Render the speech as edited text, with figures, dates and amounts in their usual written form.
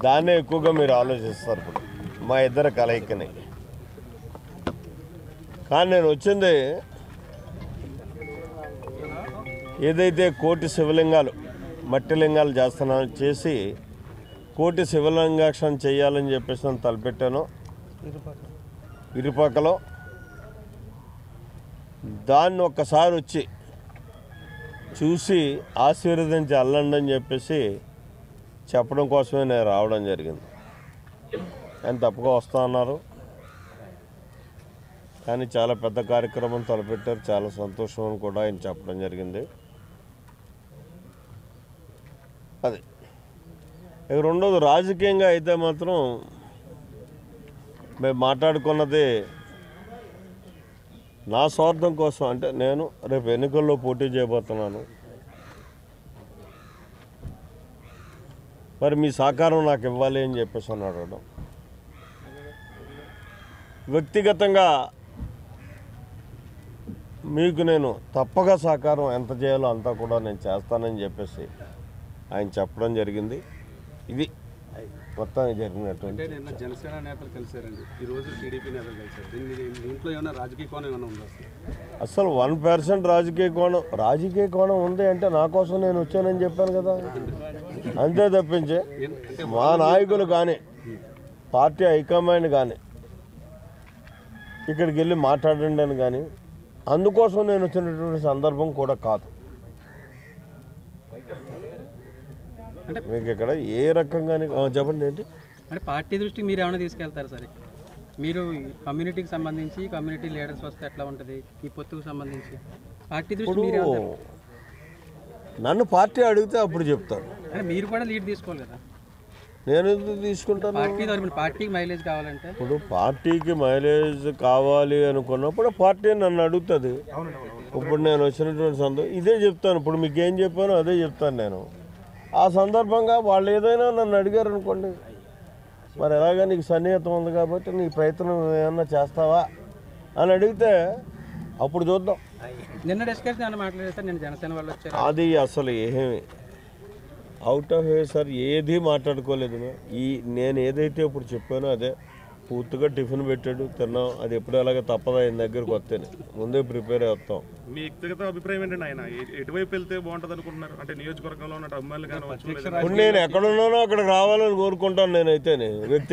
దాన్నే ఎక్కువగా మీరు ఆలోచిస్తారు. ఇప్పుడు మా ఇద్దరు కలయికని. కానీ నేను వచ్చింది ఏదైతే కోటి శివలింగాలు మట్టి లింగాలు చేసి కోటి శివలింగాక్షరం చేయాలని చెప్పేసి నేను తలపెట్టాను ఇరుపక్కలో. దాన్ని ఒక్కసారి వచ్చి చూసి ఆశీర్వదించి వెళ్ళండి అని చెప్పేసి చెప్పడం కోసమే నేను రావడం జరిగింది. ఆయన తప్పగా వస్తా అన్నారు. కానీ చాలా పెద్ద కార్యక్రమం తలపెట్టారు. చాలా సంతోషం అని కూడా ఆయన చెప్పడం జరిగింది. అది ఇక రెండోది, రాజకీయంగా అయితే మాత్రం మేము మాట్లాడుకున్నది నా స్వార్థం కోసం. అంటే నేను రేపు ఎన్నికల్లో పోటీ చేయబోతున్నాను. మరి మీ సహకారం నాకు ఇవ్వాలి అని చెప్పేసి అన్నాడు. వ్యక్తిగతంగా మీకు నేను తప్పగా సహకారం ఎంత చేయాలో అంతా కూడా నేను చేస్తానని చెప్పేసి ఆయన చెప్పడం జరిగింది. ఇది మొత్తం జరిగినటువంటి. నిన్న జనసేన నేతలు కలిశారండి, ఈరోజు టీడీపీ నేతలు కలిశారు. దీంట్లో ఏమైనా రాజకీయ కోణం ఏమైనా ఉందా? అసలు 1% రాజకీయ కోణం ఉంది అంటే నా కోసం నేను వచ్చానని చెప్పాను కదా. అంతే తప్పించి మా నాయకులు కానీ పార్టీ హైకమాండ్ కానీ ఇక్కడికి వెళ్ళి మాట్లాడండి అని కానీ అందుకోసం నేను వచ్చినటువంటి సందర్భం కూడా కాదు. అంటే మీకు ఇక్కడ ఏ రకంగా చెప్పండి ఏంటి అంటే పార్టీ దృష్టికి మీరు ఏమైనా తీసుకెళ్తారు సరే? మీరు కమ్యూనిటీకి సంబంధించి కమ్యూనిటీ లీడర్స్ వస్తే ఎట్లా ఉంటుంది ఈ పొత్తుకు సంబంధించి పార్టీ దృష్టి? నన్ను పార్టీ అడిగితే అప్పుడు చెప్తాను. అంటే మీరు కూడా లీడ్ తీసుకోవాలి కదా. నేను ఎందుకు తీసుకుంటాను? పార్టీకి మైలేజ్ కావాలంటే ఇప్పుడు పార్టీకి మైలేజ్ కావాలి అనుకున్నప్పుడు పార్టీ నన్ను అడుగుతుంది. ఇప్పుడు నేను వచ్చినటువంటి సందర్భం ఇదే చెప్తాను. ఇప్పుడు మీకు ఏం చెప్పానో అదే చెప్తాను నేను. ఆ సందర్భంగా వాళ్ళు ఏదైనా నన్ను అడిగారు అనుకోండి, మరి ఎలాగా నీకు సన్నిహితం ఉంది కాబట్టి నీ ప్రయత్నం ఏమన్నా చేస్తావా అని అడిగితే అప్పుడు చూద్దాం. నిన్న డిస్కషన్ ఏమన్నా మాట్లాడేస్తారు? నేను జనసేన వాళ్ళు వచ్చారు. అది అసలు ఏమీ అవుట్ ఆఫ్ సార్ ఏది మాట్లాడుకోలేదు. నేను ఏదైతే ఇప్పుడు చెప్పానో అదే పూర్తిగా టిఫిన్ పెట్టాడు, తిన్నాం. అది ఎప్పుడు ఎలాగ తప్పదా ఆయన దగ్గరకు వస్తేనే ముందే ప్రిపేర్ అవుతాం. మీ వ్యక్తిగత అభిప్రాయం ఏంటండి? ఆయన ఎటువైపు వెళ్తే బాగుంటుంది అనుకుంటున్నారు? అంటే నియోజకవర్గంలో ఉన్న అమ్మాయిలు కానీ ఇప్పుడు నేను ఎక్కడున్నానో అక్కడికి రావాలని కోరుకుంటాను నేనైతే.